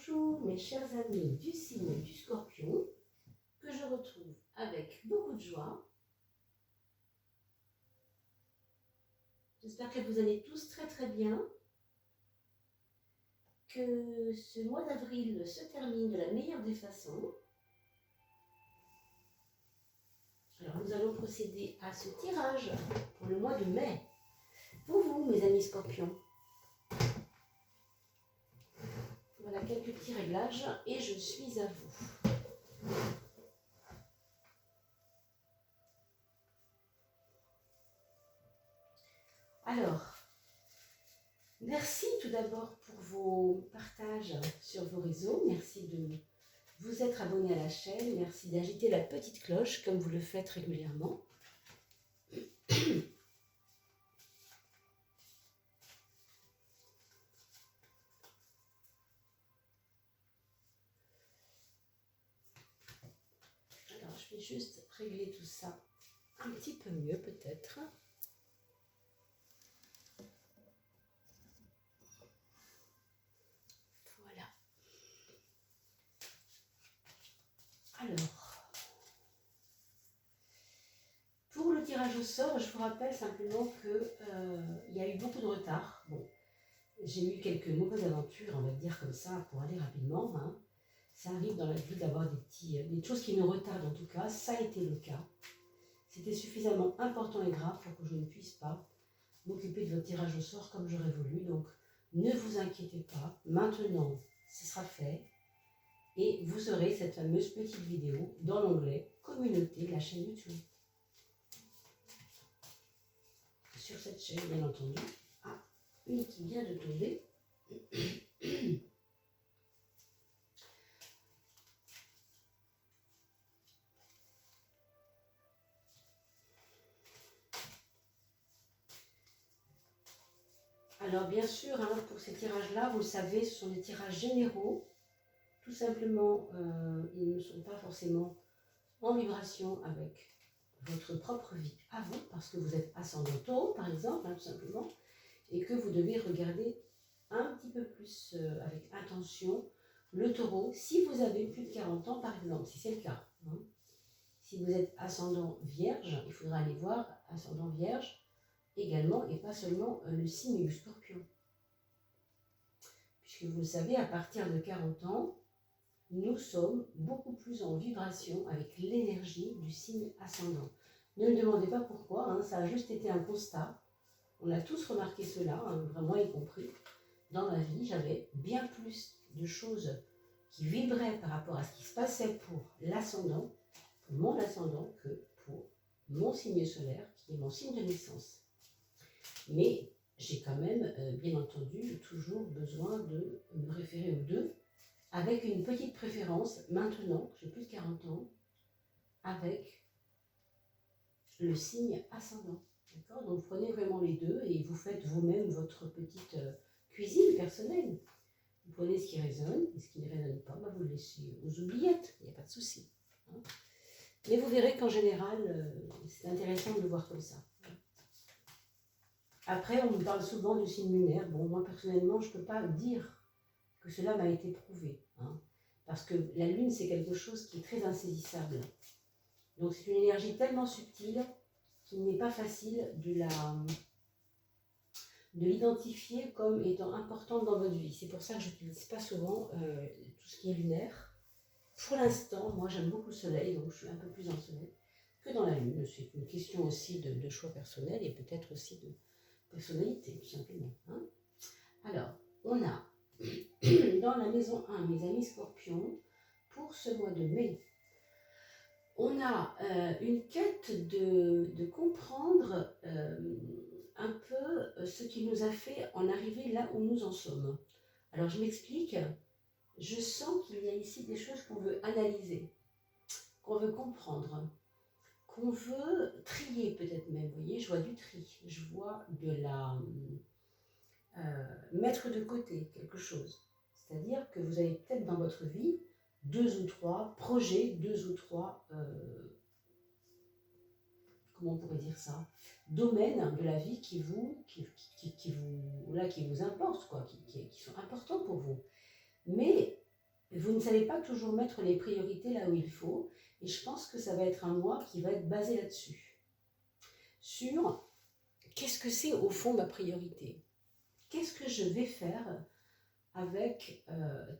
Bonjour mes chers amis du signe du Scorpion, que je retrouve avec beaucoup de joie. J'espère que vous allez tous très bien, que ce mois d'avril se termine de la meilleure des façons. Alors nous allons procéder à ce tirage pour le mois de mai. Pour vous mes amis Scorpions. Voilà quelques petits réglages et je suis à vous. Alors, merci tout d'abord pour vos partages sur vos réseaux. Merci de vous être abonné à la chaîne. Merci d'agiter la petite cloche comme vous le faites régulièrement. Alors, je vais juste régler tout ça un petit peu mieux peut-être. Voilà. Alors, pour le tirage au sort, je vous rappelle simplement qu'il y a eu beaucoup de retard. Bon, j'ai eu quelques mauvaises aventures, on va dire comme ça, pour aller rapidement. Hein. Ça arrive dans la vie d'avoir des choses qui nous retardent en tout cas. Ça a été le cas. C'était suffisamment important et grave pour que je ne puisse pas m'occuper de votre tirage au sort comme j'aurais voulu. Donc, ne vous inquiétez pas. Maintenant, ce sera fait. Et vous aurez cette fameuse petite vidéo dans l'onglet Communauté de la chaîne YouTube. Sur cette chaîne, bien entendu. Ah, une qui vient de tomber. Alors bien sûr, hein, pour ces tirages-là, vous le savez, ce sont des tirages généraux. Tout simplement, ils ne sont pas forcément en vibration avec votre propre vie à vous, parce que vous êtes ascendant Taureau, par exemple, hein, tout simplement, et que vous devez regarder un petit peu plus avec attention le Taureau, si vous avez plus de 40 ans, par exemple, si c'est le cas. Hein. Si vous êtes ascendant Vierge, il faudra aller voir ascendant Vierge également, et pas seulement le signe du Scorpion. Puisque vous le savez, à partir de 40 ans, nous sommes beaucoup plus en vibration avec l'énergie du signe ascendant. Ne me demandez pas pourquoi, hein, ça a juste été un constat. On a tous remarqué cela, hein, vraiment y compris. Dans ma vie, j'avais bien plus de choses qui vibraient par rapport à ce qui se passait pour l'ascendant, pour mon ascendant, que pour mon signe solaire, qui est mon signe de naissance. Mais j'ai quand même, bien entendu, toujours besoin de me référer aux deux, avec une petite préférence, maintenant que j'ai plus de 40 ans, avec le signe ascendant. D'accord ? Donc prenez vraiment les deux et vous faites vous-même votre petite cuisine personnelle. Vous prenez ce qui résonne et ce qui ne résonne pas, bah vous le laissez aux oubliettes, il n'y a pas de souci. Hein. Mais vous verrez qu'en général, c'est intéressant de le voir comme ça. Après, on me parle souvent du signe lunaire. Bon, moi personnellement, je ne peux pas dire que cela m'a été prouvé. Hein, parce que la lune, c'est quelque chose qui est très insaisissable. Donc c'est une énergie tellement subtile qu'il n'est pas facile de l'identifier comme étant importante dans votre vie. C'est pour ça que je n'utilise pas souvent tout ce qui est lunaire. Pour l'instant, moi j'aime beaucoup le soleil, donc je suis un peu plus dans le soleil que dans la lune. C'est une question aussi de choix personnel et peut-être aussi de personnalité, tout simplement. Hein. Alors, on a dans la maison 1, mes amis Scorpions, pour ce mois de mai, on a une quête de comprendre un peu ce qui nous a fait en arriver là où nous en sommes. Alors je m'explique, je sens qu'il y a ici des choses qu'on veut analyser, qu'on veut comprendre, qu'on veut trier peut-être même, vous voyez, je vois du tri, je vois de la... mettre de côté quelque chose. C'est-à-dire que vous avez peut-être dans votre vie 2 ou 3 projets, 2 ou 3, comment on pourrait dire ça, domaines de la vie qui vous importent, quoi, qui sont importants pour vous. Mais ne savez pas toujours mettre les priorités là où il faut. Et je pense que ça va être un mois qui va être basé là-dessus. Sur qu'est-ce que c'est au fond ma priorité? Qu'est-ce que je vais faire avec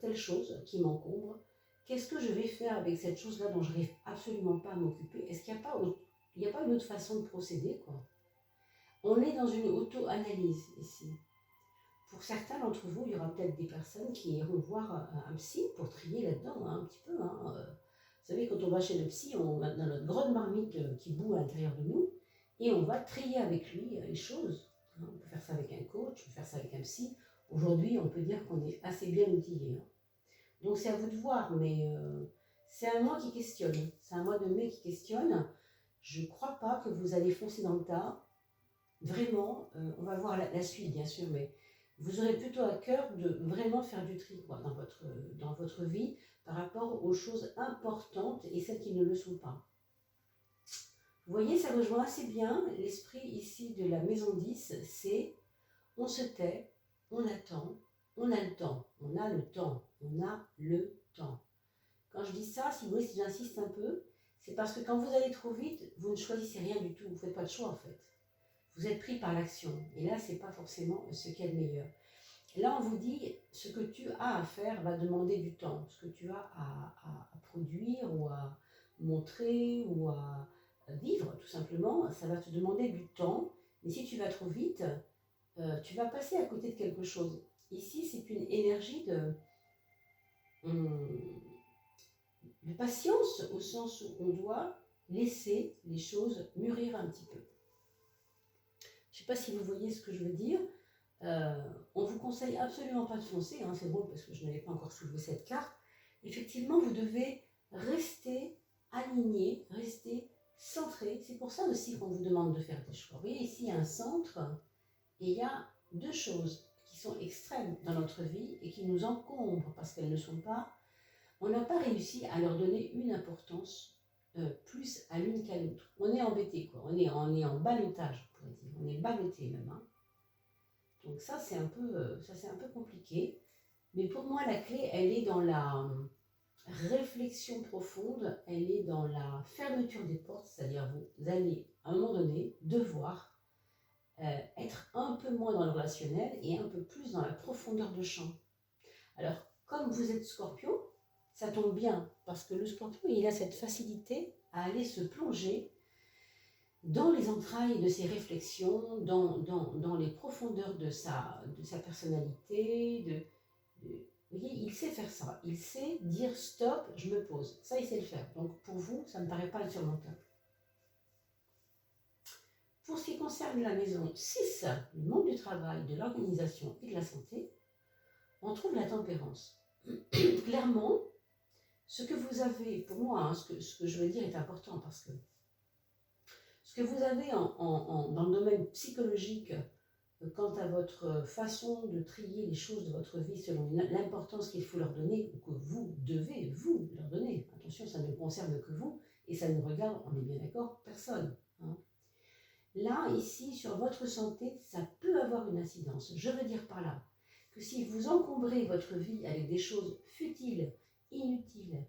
telle chose qui m'encombre? Qu'est-ce que je vais faire avec cette chose-là dont je n'arrive absolument pas à m'occuper? Est-ce qu'il n'y a pas une autre façon de procéder, quoi? On est dans une auto-analyse ici. Pour certains d'entre vous, il y aura peut-être des personnes qui iront voir un psy pour trier là-dedans, hein, un petit peu. Vous savez, quand on va chez le psy, on a notre grande marmite qui bout à l'intérieur de nous, et on va trier avec lui les choses. On peut faire ça avec un coach, on peut faire ça avec un psy. Aujourd'hui, on peut dire qu'on est assez bien outillé. Donc c'est à vous de voir, mais c'est un mois qui questionne. C'est un mois de mai qui questionne. Je ne crois pas que vous allez foncer dans le tas. Vraiment, on va voir la suite, bien sûr, mais vous aurez plutôt à cœur de vraiment faire du tri quoi, dans votre vie par rapport aux choses importantes et celles qui ne le sont pas. Vous voyez, ça rejoint assez bien l'esprit ici de la maison 10, c'est on se tait, on attend, on a le temps, on a le temps, on a le temps. Quand je dis ça, si vous voulez, si j'insiste un peu, c'est parce que quand vous allez trop vite, vous ne choisissez rien du tout, vous ne faites pas de choix en fait. Vous êtes pris par l'action. Et là, ce n'est pas forcément ce qu'il y a de meilleur. Là, on vous dit, ce que tu as à faire va demander du temps. Ce que tu as à produire ou à montrer ou à vivre, tout simplement, ça va te demander du temps. Mais si tu vas trop vite, tu vas passer à côté de quelque chose. Ici, c'est une énergie de patience, au sens où on doit laisser les choses mûrir un petit peu. Je ne sais pas si vous voyez ce que je veux dire. On vous conseille absolument pas de foncer, hein, c'est drôle parce que je n'avais pas encore soulevé cette carte. Effectivement, vous devez rester aligné, rester centré. C'est pour ça aussi qu'on vous demande de faire des choix. Vous voyez, ici, il y a un centre et il y a deux choses qui sont extrêmes dans notre vie et qui nous encombrent parce qu'elles ne sont pas... On n'a pas réussi à leur donner une importance plus à l'une qu'à l'autre. On est embêté, quoi. On est en ballottage, on pourrait dire. On est ballotté même. Hein. Donc ça, c'est un peu compliqué. Mais pour moi, la clé, elle est dans la réflexion profonde, elle est dans la fermeture des portes, c'est-à-dire vous allez, à un moment donné, devoir être un peu moins dans le relationnel et un peu plus dans la profondeur de champ. Alors, comme vous êtes Scorpion, ça tombe bien, parce que le Scorpion, il a cette facilité à aller se plonger dans les entrailles de ses réflexions, dans les profondeurs de sa personnalité. Vous voyez, il sait faire ça. Il sait dire stop, je me pose. Ça, il sait le faire. Donc, pour vous, ça ne me paraît pas insurmontable. Pour ce qui concerne la maison 6, le monde du travail, de l'organisation et de la santé, on trouve la tempérance. Clairement, ce que vous avez, pour moi, hein, ce que je veux dire est important parce que ce que vous avez dans le domaine psychologique quant à votre façon de trier les choses de votre vie selon l'importance qu'il faut leur donner ou que vous devez vous leur donner. Attention, ça ne concerne que vous et ça ne regarde, on est bien d'accord, personne. Hein. Là, ici, sur votre santé, ça peut avoir une incidence. Je veux dire par là que si vous encombrez votre vie avec des choses futiles, inutiles,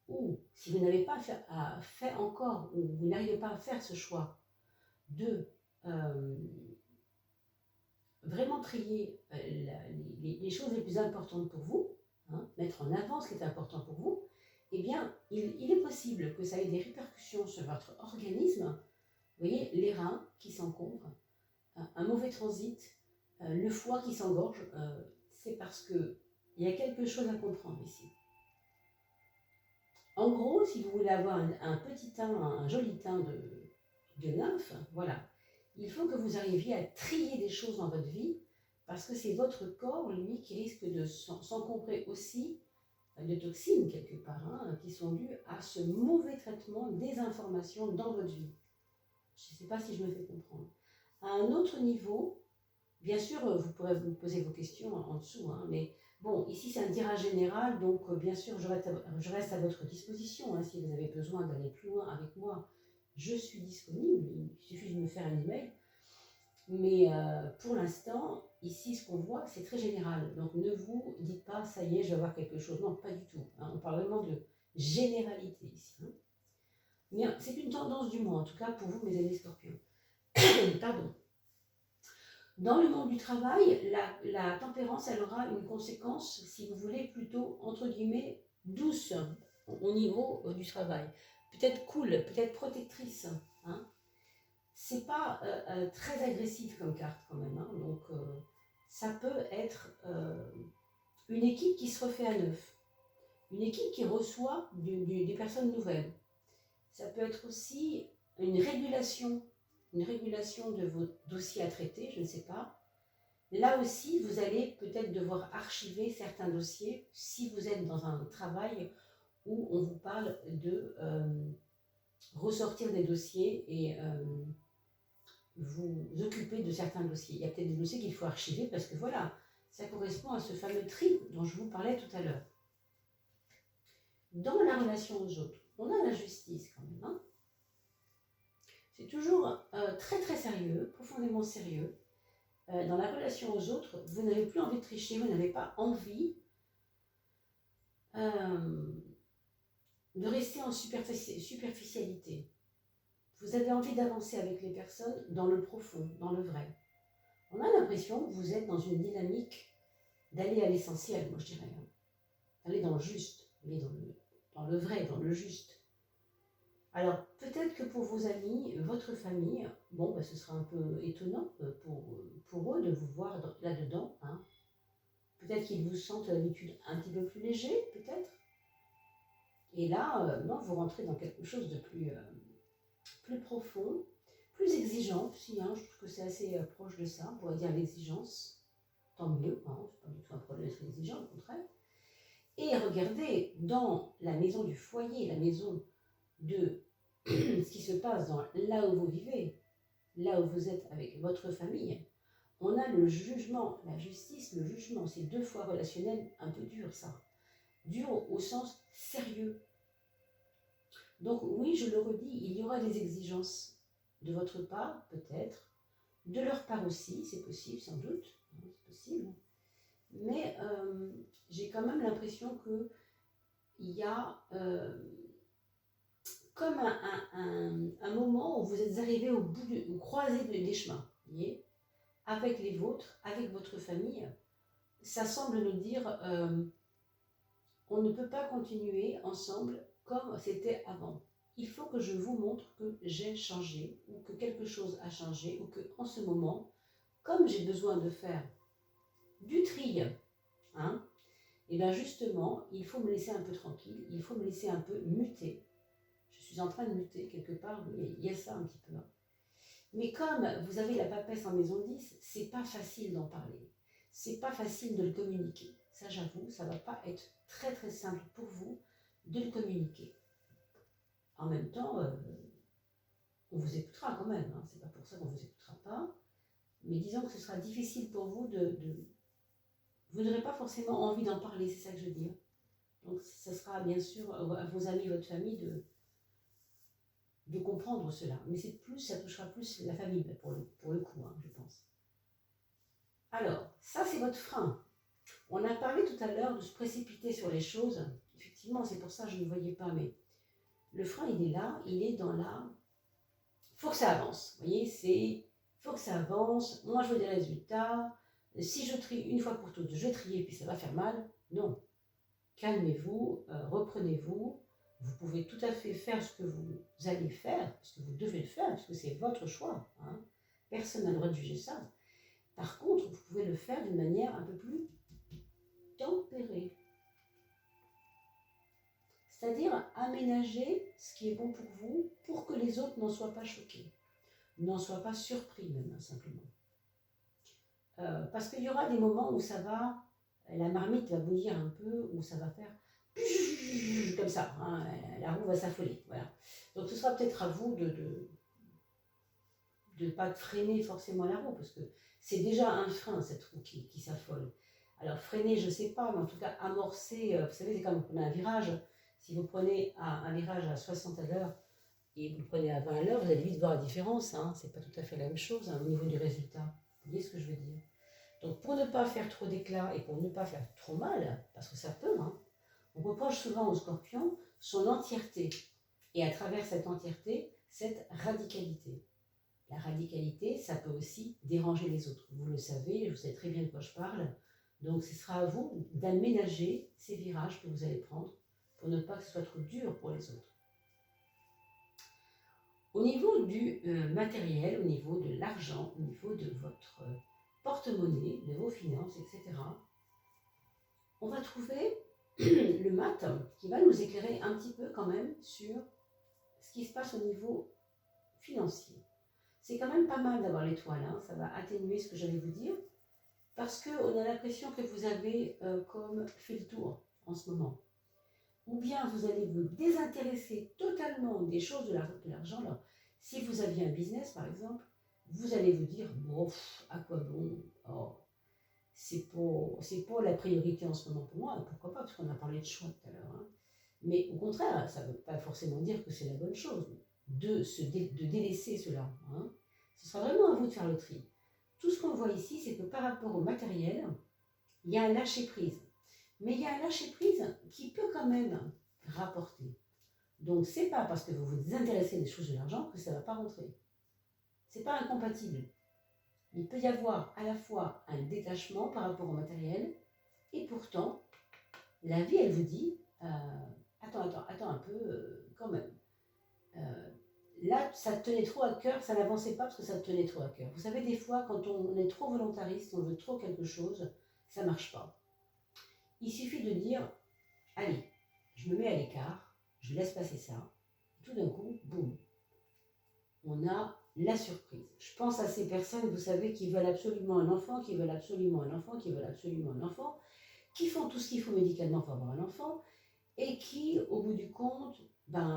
ou si vous n'avez pas fait encore, ou vous n'arrivez pas à faire ce choix de vraiment trier les choses les plus importantes pour vous, hein, mettre en avant ce qui est important pour vous, eh bien, il est possible que ça ait des répercussions sur votre organisme. Vous voyez, les reins qui s'encombrent, un mauvais transit, le foie qui s'engorge, c'est parce qu'il y a quelque chose à comprendre ici. En gros, si vous voulez avoir un petit teint, un joli teint de nymphe, voilà, il faut que vous arriviez à trier des choses dans votre vie parce que c'est votre corps, lui, qui risque de s'encombrer aussi de toxines quelque part, hein, qui sont dues à ce mauvais traitement des informations dans votre vie. Je ne sais pas si je me fais comprendre. À un autre niveau, bien sûr, vous pourrez vous poser vos questions en dessous, hein, mais bon, ici c'est un tirage général, donc bien sûr, je reste à votre disposition. Hein, si vous avez besoin d'aller plus loin avec moi, je suis disponible. Il suffit de me faire un email. Mais pour l'instant, ici, ce qu'on voit, c'est très général. Donc, ne vous dites pas, ça y est, je vais avoir quelque chose. Non, pas du tout. Hein. On parle vraiment de généralité ici. Hein. Mais c'est une tendance du mois, en tout cas pour vous, mes amis scorpions. Pardon. Dans le monde du travail, la tempérance, elle aura une conséquence, si vous voulez, plutôt, entre guillemets, douce au niveau du travail. Peut-être cool, peut-être protectrice. Hein. C'est pas très agressif comme carte quand même. Hein. Donc, ça peut être une équipe qui se refait à neuf. Une équipe qui reçoit des personnes nouvelles. Ça peut être aussi une régulation de vos dossiers à traiter, je ne sais pas. Là aussi, vous allez peut-être devoir archiver certains dossiers si vous êtes dans un travail où on vous parle de ressortir des dossiers et vous occuper de certains dossiers. Il y a peut-être des dossiers qu'il faut archiver parce que voilà, ça correspond à ce fameux tri dont je vous parlais tout à l'heure. Dans la relation aux autres, on a la justice quand même. Hein. C'est toujours très très sérieux, profondément sérieux. Dans la relation aux autres, vous n'avez plus envie de tricher, vous n'avez pas envie de rester en superficialité. Vous avez envie d'avancer avec les personnes dans le profond, dans le vrai. On a l'impression que vous êtes dans une dynamique d'aller à l'essentiel, moi je dirais. Hein. D'aller dans le juste, aller dans le vrai, dans le juste. Alors, peut-être que pour vos amis, votre famille, bon, bah, ce sera un peu étonnant pour eux de vous voir là-dedans. Hein. Peut-être qu'ils vous sentent d'habitude un petit peu plus léger, peut-être. Et là, non, vous rentrez dans quelque chose de plus profond, plus exigeant aussi. Hein. Je trouve que c'est assez proche de ça, on pourrait dire l'exigence. Tant mieux, hein, c'est pas du tout un problème d'être exigeant, au contraire. Et regardez, dans la maison du foyer, la maison de ce qui se passe là où vous vivez, là où vous êtes avec votre famille, on a le jugement, la justice, le jugement, c'est deux fois relationnel, un peu dur ça. Dur au sens sérieux. Donc oui, je le redis, il y aura des exigences de votre part, peut-être, de leur part aussi, c'est possible, sans doute, c'est possible. Mais j'ai quand même l'impression qu'il y a comme un moment où vous êtes arrivé au croisé des chemins, vous voyez, avec les vôtres, avec votre famille. Ça semble nous dire on ne peut pas continuer ensemble comme c'était avant. Il faut que je vous montre que j'ai changé ou que quelque chose a changé ou que en ce moment, comme j'ai besoin de faire du tri, hein, et bien justement, il faut me laisser un peu tranquille, il faut me laisser un peu muter. Je suis en train de muter quelque part, il y a ça un petit peu. Mais comme vous avez la papesse en maison 10, c'est pas facile d'en parler. C'est pas facile de le communiquer. Ça, j'avoue, ça va pas être très très simple pour vous de le communiquer. En même temps, on vous écoutera quand même. Hein. C'est pas pour ça qu'on vous écoutera pas. Mais disons que ce sera difficile pour vous vous n'aurez pas forcément envie d'en parler, c'est ça que je veux dire. Donc, ça sera bien sûr à vos amis, votre famille de comprendre cela. Mais ça touchera plus la famille pour le coup, hein, je pense. Alors, ça c'est votre frein. On a parlé tout à l'heure de se précipiter sur les choses. Effectivement, c'est pour ça que je ne voyais pas, mais le frein, il est là, il est dans la... Faut que ça avance, vous voyez, faut que ça avance, moi je veux des résultats, si je trie une fois pour toutes, je trie et puis ça va faire mal. Non, calmez-vous, reprenez-vous, vous pouvez tout à fait faire ce que vous allez faire, parce que vous devez le faire, parce que c'est votre choix. Hein. Personne n'a le droit de juger ça. Par contre, vous pouvez le faire d'une manière un peu plus tempérée. C'est-à-dire aménager ce qui est bon pour vous pour que les autres n'en soient pas choqués, n'en soient pas surpris même, simplement. Parce qu'il y aura des moments où ça va, la marmite va bouillir un peu, où ça va faire comme ça, hein, la roue va s'affoler. Voilà. Donc ce sera peut-être à vous de ne pas freiner forcément la roue, parce que c'est déjà un frein, cette roue qui s'affole. Alors freiner, je ne sais pas, mais en tout cas amorcer, vous savez, c'est comme on a un virage. Si vous prenez un virage à 60 à l'heure et vous le prenez à 20 à l'heure, vous allez vite voir la différence. Hein. Ce n'est pas tout à fait la même chose hein, au niveau du résultat. Vous voyez ce que je veux dire? Donc pour ne pas faire trop d'éclat et pour ne pas faire trop mal, parce que ça peut, hein, on reproche souvent au scorpion son entièreté. Et à travers cette entièreté, cette radicalité. La radicalité, ça peut aussi déranger les autres. Vous le savez, je sais très bien de quoi je parle. Donc ce sera à vous d'aménager ces virages que vous allez prendre pour ne pas que ce soit trop dur pour les autres. Au niveau du matériel, au niveau de l'argent, au niveau de votre porte-monnaie, de vos finances, etc., on va trouver le mat qui va nous éclairer un petit peu quand même sur ce qui se passe au niveau financier. C'est quand même pas mal d'avoir l'étoile, hein, ça va atténuer ce que j'allais vous dire, parce qu'on a l'impression que vous avez comme fait le tour en ce moment. Ou bien vous allez vous désintéresser totalement des choses de l'argent. Alors, si vous aviez un business, par exemple, vous allez vous dire, bon, à quoi bon, oh, c'est pas la priorité en ce moment pour moi, pourquoi pas, parce qu'on a parlé de choix tout à l'heure. Hein. Mais au contraire, ça ne veut pas forcément dire que c'est la bonne chose de délaisser cela. Hein. Ce sera vraiment à vous de faire le tri. Tout ce qu'on voit ici, c'est que par rapport au matériel, il y a un lâcher-prise. Mais il y a un lâcher-prise qui peut quand même rapporter. Donc, ce n'est pas parce que vous vous désintéressez des choses de l'argent que ça ne va pas rentrer. Ce n'est pas incompatible. Il peut y avoir à la fois un détachement par rapport au matériel, et pourtant, la vie, elle vous dit, attends un peu, quand même. Là, ça te tenait trop à cœur, ça n'avançait pas parce que ça te tenait trop à cœur. Vous savez, des fois, quand on est trop volontariste, on veut trop quelque chose, ça ne marche pas. Il suffit de dire, allez, je me mets à l'écart, je laisse passer ça. Tout d'un coup, boum, on a la surprise. Je pense à ces personnes, vous savez, qui veulent absolument un enfant, qui veulent absolument un enfant, qui veulent absolument un enfant, qui font tout ce qu'il faut médicalement pour avoir un enfant, et qui, au bout du compte,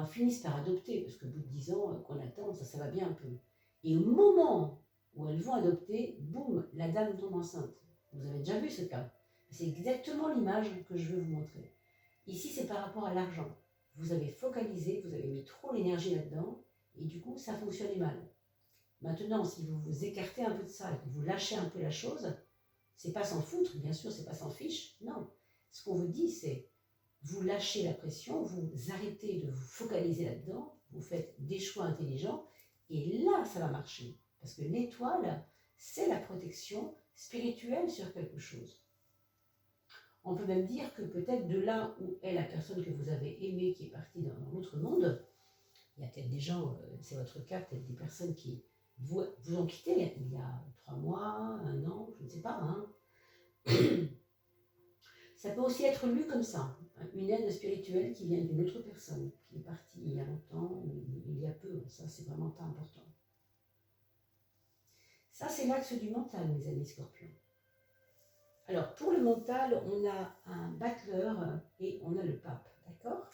finissent par adopter, parce qu'au bout de 10 ans qu'on attend, ça va bien un peu. Et au moment où elles vont adopter, boum, la dame tombe enceinte. Vous avez déjà vu ce cas. C'est exactement l'image que je veux vous montrer. Ici, c'est par rapport à l'argent. Vous avez focalisé, vous avez mis trop l'énergie là-dedans, et du coup, ça fonctionnait mal. Maintenant, si vous vous écartez un peu de ça et que vous lâchez un peu la chose, c'est pas s'en foutre, bien sûr, c'est pas s'en fiche, non. Ce qu'on vous dit, c'est vous lâchez la pression, vous arrêtez de vous focaliser là-dedans, vous faites des choix intelligents, et là, ça va marcher. Parce que l'étoile, c'est la protection spirituelle sur quelque chose. On peut même dire que peut-être de là où est la personne que vous avez aimée, qui est partie dans l'autre monde, il y a peut-être des gens, c'est votre cas, peut-être des personnes qui vous ont quitté il y a 3 mois, 1 an, je ne sais pas. Hein. Ça peut aussi être lu comme ça, une aide spirituelle qui vient d'une autre personne, qui est partie il y a longtemps ou il y a peu, ça c'est vraiment pas important. Ça c'est l'axe du mental, mes amis scorpions. Alors pour le mental, on a un battleur et on a le pape, d'accord?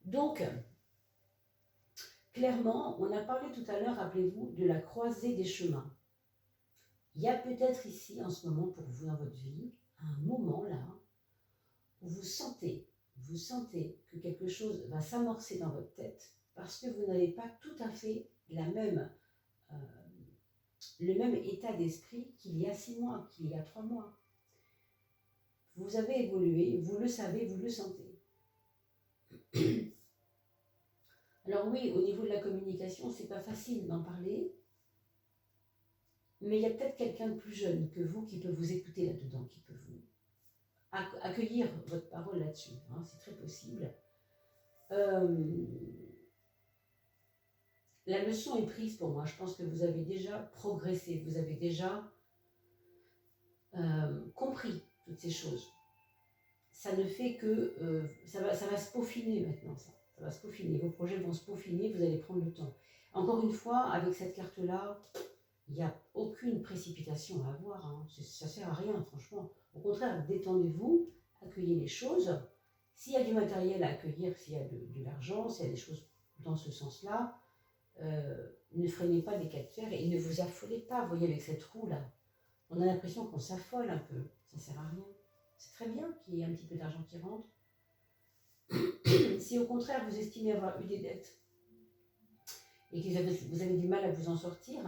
Donc, clairement, on a parlé tout à l'heure, rappelez-vous, de la croisée des chemins. Il y a peut-être ici, en ce moment, pour vous dans votre vie, un moment là, où vous sentez que quelque chose va s'amorcer dans votre tête parce que vous n'avez pas tout à fait le même état d'esprit qu'il y a 6 mois, qu'il y a 3 mois. Vous avez évolué, vous le savez, vous le sentez. Alors oui, au niveau de la communication, c'est pas facile d'en parler, mais il y a peut-être quelqu'un de plus jeune que vous qui peut vous écouter là-dedans, qui peut vous accueillir votre parole là-dessus, hein, c'est très possible. La leçon est prise pour moi, je pense que vous avez déjà progressé, vous avez déjà compris toutes ces choses. Ça ne fait que, ça va se peaufiner maintenant, ça va se peaufiner, vos projets vont se peaufiner, vous allez prendre le temps. Encore une fois, avec cette carte-là, il n'y a aucune précipitation à avoir, hein. Ça ne sert à rien, franchement. Au contraire, détendez-vous, accueillez les choses. S'il y a du matériel à accueillir, s'il y a de l'argent, s'il y a des choses dans ce sens-là, ne freinez pas des cas de fer et ne vous affolez pas. Vous voyez, avec cette roue-là, on a l'impression qu'on s'affole un peu. Ça ne sert à rien. C'est très bien qu'il y ait un petit peu d'argent qui rentre. Si au contraire, vous estimez avoir eu des dettes et que vous avez du mal à vous en sortir,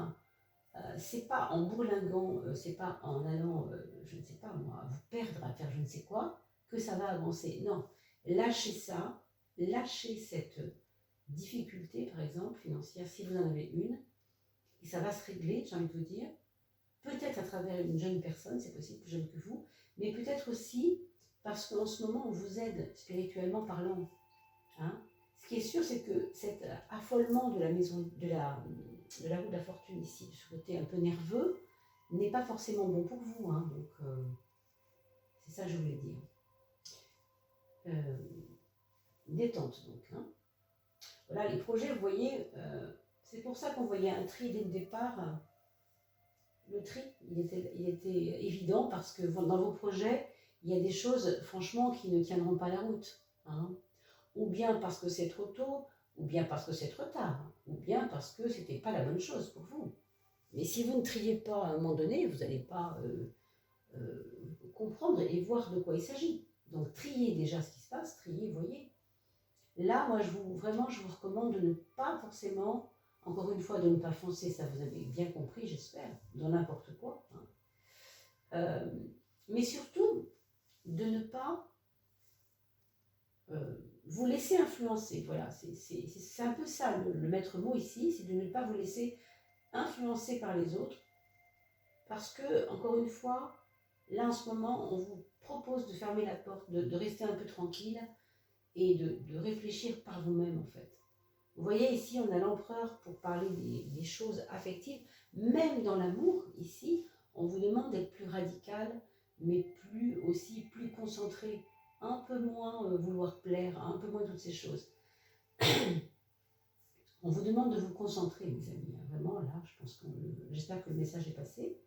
c'est pas en bourlinguant, c'est pas en allant, je ne sais pas moi, vous perdre à faire je ne sais quoi, que ça va avancer. Non, lâchez ça, lâchez cette difficulté, par exemple, financière, si vous en avez une, et ça va se régler, j'ai envie de vous dire, peut-être à travers une jeune personne, c'est possible, plus jeune que vous, mais peut-être aussi parce qu'en ce moment, on vous aide spirituellement parlant. Hein. Ce qui est sûr, c'est que cet affolement de la maison, de la roue de la fortune ici, de ce côté un peu nerveux, n'est pas forcément bon pour vous. Hein. Donc, c'est ça que je voulais dire. Détente, donc. Hein. Voilà, les projets, vous voyez, c'est pour ça qu'on voyait un tri dès le départ. Le tri, il était évident parce que dans vos projets, il y a des choses, franchement, qui ne tiendront pas la route. Hein. Ou bien parce que c'est trop tôt, ou bien parce que c'est trop tard, ou bien parce que ce n'était pas la bonne chose pour vous. Mais si vous ne triez pas à un moment donné, vous n'allez pas comprendre et voir de quoi il s'agit. Donc triez déjà ce qui se passe, triez, voyez. Là, moi, je vous recommande de ne pas forcément, encore une fois, de ne pas foncer, ça vous avez bien compris, j'espère, dans n'importe quoi. Hein. Mais surtout, de ne pas vous laisser influencer. Voilà, c'est un peu ça le maître mot ici, c'est de ne pas vous laisser influencer par les autres. Parce que, encore une fois, là en ce moment, on vous propose de fermer la porte, de rester un peu tranquille et de réfléchir par vous-même en fait. Vous voyez ici, on a l'empereur pour parler des choses affectives. Même dans l'amour, ici, on vous demande d'être plus radical, mais plus concentré, un peu moins vouloir plaire, un peu moins toutes ces choses. On vous demande de vous concentrer, mes amis. Vraiment, là, j'espère que le message est passé.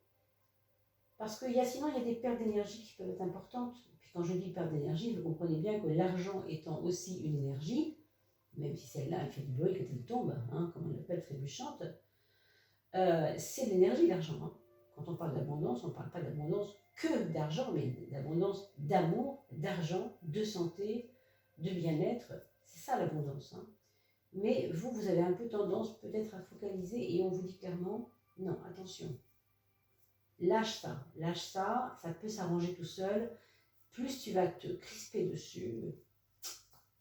Parce que sinon, il y a des pertes d'énergie qui peuvent être importantes. Puis quand je dis perte d'énergie, vous comprenez bien que l'argent étant aussi une énergie, même si celle-là, elle fait du bruit quand elle tombe, hein, comme on l'appelle trébuchante, c'est de l'énergie, l'argent. Hein. Quand on parle d'abondance, on ne parle pas d'abondance que d'argent, mais d'abondance d'amour, d'argent, de santé, de bien-être. C'est ça l'abondance. Hein. Mais vous avez un peu tendance peut-être à focaliser et on vous dit clairement, non, attention, lâche ça, ça peut s'arranger tout seul. Plus tu vas te crisper dessus,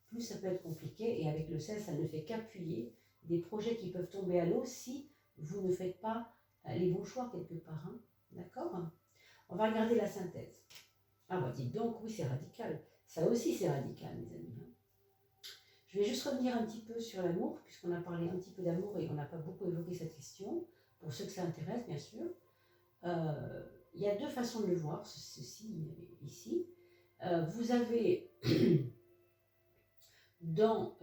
plus ça peut être compliqué. Et avec le sel, ça ne fait qu'appuyer des projets qui peuvent tomber à l'eau si vous ne faites pas les bons choix quelque part. Hein. D'accord ? On va regarder la synthèse. Ah bah dites donc, oui, c'est radical. Ça aussi, c'est radical, mes amis. Hein. Je vais juste revenir un petit peu sur l'amour, puisqu'on a parlé un petit peu d'amour et on n'a pas beaucoup évoqué cette question, pour ceux que ça intéresse, bien sûr. Il y a deux façons de le voir, ceci ici. Vous avez dans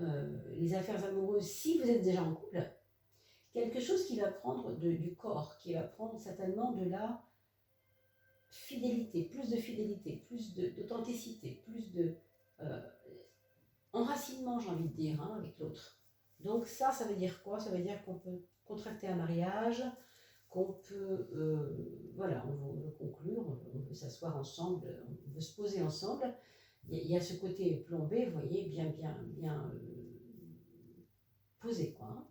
les affaires amoureuses, si vous êtes déjà en couple, quelque chose qui va prendre du corps, qui va prendre certainement de la fidélité, plus d'authenticité, plus de enracinement, j'ai envie de dire, hein, avec l'autre. Donc ça veut dire quoi? Ça veut dire qu'on peut contracter un mariage, qu'on peut, voilà, on veut conclure, on veut s'asseoir ensemble, on veut se poser ensemble. Il y a ce côté plombé, vous voyez, bien posé, quoi,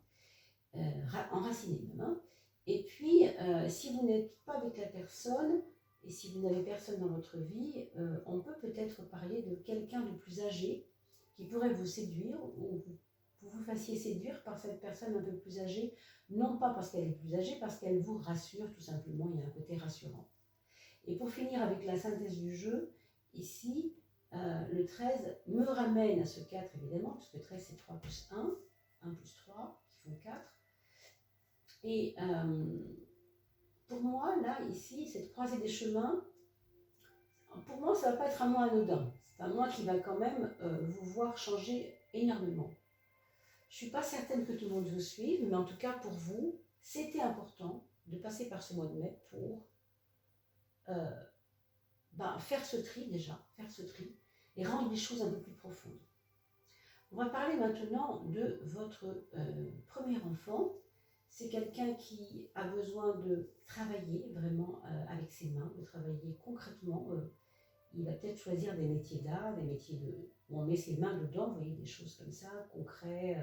enraciné même. Hein. Et puis, si vous n'êtes pas avec la personne, et si vous n'avez personne dans votre vie, on peut peut-être parler de quelqu'un de plus âgé qui pourrait vous séduire, ou vous fassiez séduire par cette personne un peu plus âgée, non pas parce qu'elle est plus âgée, parce qu'elle vous rassure, tout simplement, il y a un côté rassurant. Et pour finir avec la synthèse du jeu, ici, le 13 me ramène à ce 4, évidemment, parce que 13 c'est 3 plus 1, 1 plus 3, qui font 4. Et pour moi, là, ici, cette croisée des chemins, pour moi, ça ne va pas être un mois anodin. C'est un mois qui va quand même vous voir changer énormément. Je ne suis pas certaine que tout le monde vous suive, mais en tout cas, pour vous, c'était important de passer par ce mois de mai pour faire ce tri déjà, et rendre les choses un peu plus profondes. On va parler maintenant de votre premier enfant. C'est quelqu'un qui a besoin de travailler vraiment avec ses mains, de travailler concrètement. Il va peut-être choisir des métiers d'art, des métiers où on met ses mains dedans, vous voyez, des choses comme ça, concrets,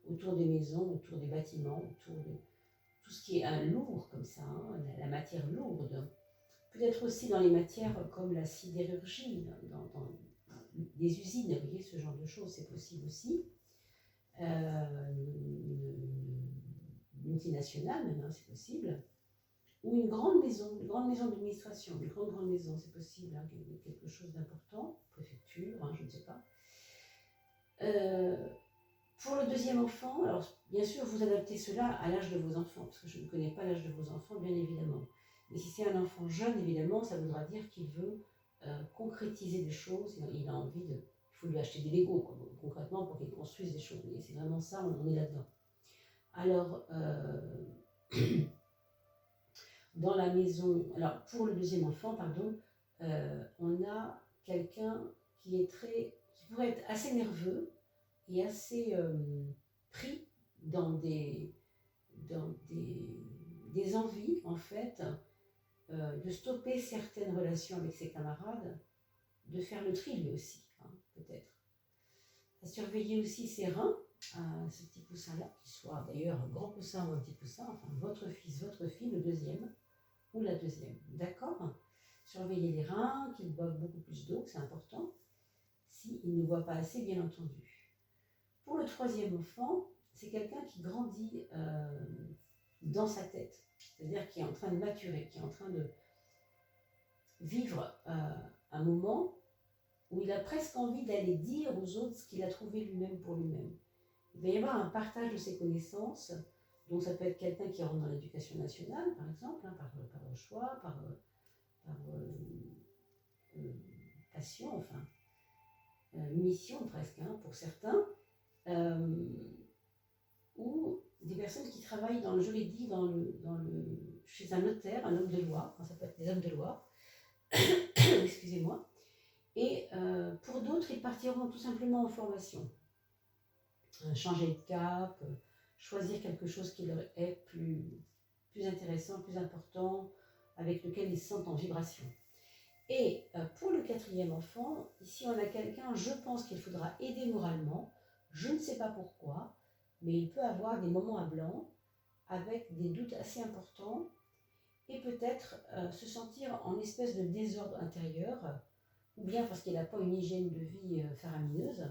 autour des maisons, autour des bâtiments, autour tout ce qui est lourd comme ça, hein, la matière lourde. Peut-être aussi dans les matières comme la sidérurgie, dans des usines, vous voyez, ce genre de choses, c'est possible aussi. Une multinationale, même, hein, c'est possible. Ou une grande maison d'administration, une grande maison, c'est possible, hein, quelque chose d'important, préfecture, hein, je ne sais pas. Pour le deuxième enfant, alors bien sûr, vous adaptez cela à l'âge de vos enfants, parce que je ne connais pas l'âge de vos enfants, bien évidemment. Mais si c'est un enfant jeune, évidemment, ça voudra dire qu'il veut concrétiser des choses, il a envie de... Il faut lui acheter des Legos, quoi, concrètement, pour qu'il construise des choses. Et c'est vraiment ça, on est là-dedans. Alors, dans la maison, alors pour le deuxième enfant, pardon, on a quelqu'un qui pourrait être assez nerveux et assez pris dans des envies, en fait, de stopper certaines relations avec ses camarades, de faire le tri lui aussi, hein, peut-être. À surveiller aussi ses reins, à ce petit poussin-là, qui soit d'ailleurs un grand poussin ou un petit poussin, enfin votre fils, votre fille, le deuxième ou la deuxième, d'accord? Surveiller les reins, qu'ils boivent beaucoup plus d'eau, c'est important, s'ils ne boivent pas assez, bien entendu. Pour le troisième enfant, c'est quelqu'un qui grandit dans sa tête, c'est-à-dire qui est en train de maturer, qui est en train de vivre un moment où il a presque envie d'aller dire aux autres ce qu'il a trouvé lui-même pour lui-même. Il va y avoir un partage de ses connaissances, donc ça peut être quelqu'un qui rentre dans l'éducation nationale, par exemple, hein, par choix, par passion, enfin, mission presque, hein, pour certains, ou des personnes qui travaillent dans le, je l'ai dit, chez un notaire, un homme de loi, enfin, ça peut être des hommes de loi, excusez-moi, et pour d'autres, ils partiront tout simplement en formation. Changer de cap, choisir quelque chose qui leur est plus intéressant, plus important, avec lequel ils se sentent en vibration. Et pour le quatrième enfant, ici on a quelqu'un, je pense qu'il faudra aider moralement, je ne sais pas pourquoi, mais il peut avoir des moments à blanc, avec des doutes assez importants, et peut-être se sentir en espèce de désordre intérieur, ou bien parce qu'il n'a pas une hygiène de vie faramineuse,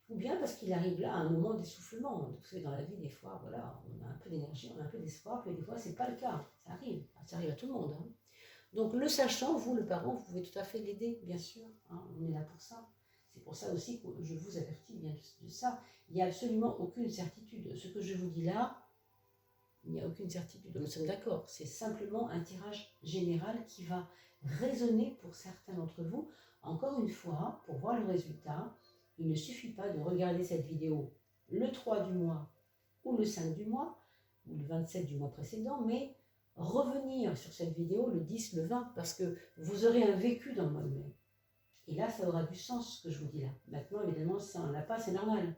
ou bien parce qu'il arrive là à un moment d'essoufflement. Vous savez, dans la vie, des fois, voilà, on a un peu d'énergie, on a un peu d'espoir, puis des fois, ce n'est pas le cas. Ça arrive à tout le monde. Hein. Donc, le sachant, vous, le parent, vous pouvez tout à fait l'aider, bien sûr. Hein, on est là pour ça. C'est pour ça aussi que je vous avertis bien de ça. Il n'y a absolument aucune certitude. Ce que je vous dis là, il n'y a aucune certitude. Nous sommes d'accord. C'est simplement un tirage général qui va résonner pour certains d'entre vous. Encore une fois, pour voir le résultat, il ne suffit pas de regarder cette vidéo le 3 du mois ou le 5 du mois ou le 27 du mois précédent, mais revenir sur cette vidéo le 10, le 20, parce que vous aurez un vécu dans le mois de mai. Et là, ça aura du sens ce que je vous dis là. Maintenant, évidemment, si ça n'en a pas, c'est normal,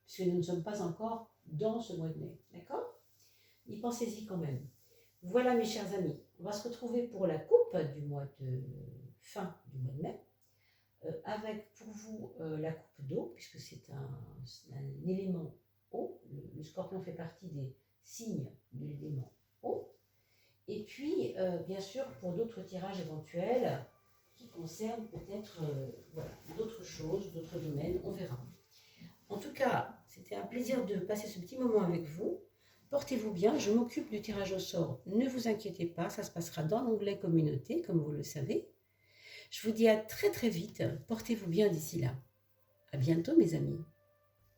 puisque nous ne sommes pas encore dans ce mois de mai. D'accord? Y pensez-y quand même. Voilà mes chers amis, on va se retrouver pour la coupe du mois de fin du mois de mai. Avec pour vous la coupe d'eau, puisque c'est un élément eau. Le scorpion fait partie des signes de l'élément eau. Et puis, bien sûr, pour d'autres tirages éventuels qui concernent peut-être voilà, d'autres choses, d'autres domaines, on verra. En tout cas, c'était un plaisir de passer ce petit moment avec vous. Portez-vous bien, je m'occupe du tirage au sort. Ne vous inquiétez pas, ça se passera dans l'onglet communauté, comme vous le savez. Je vous dis à très très vite. Portez-vous bien d'ici là. À bientôt mes amis.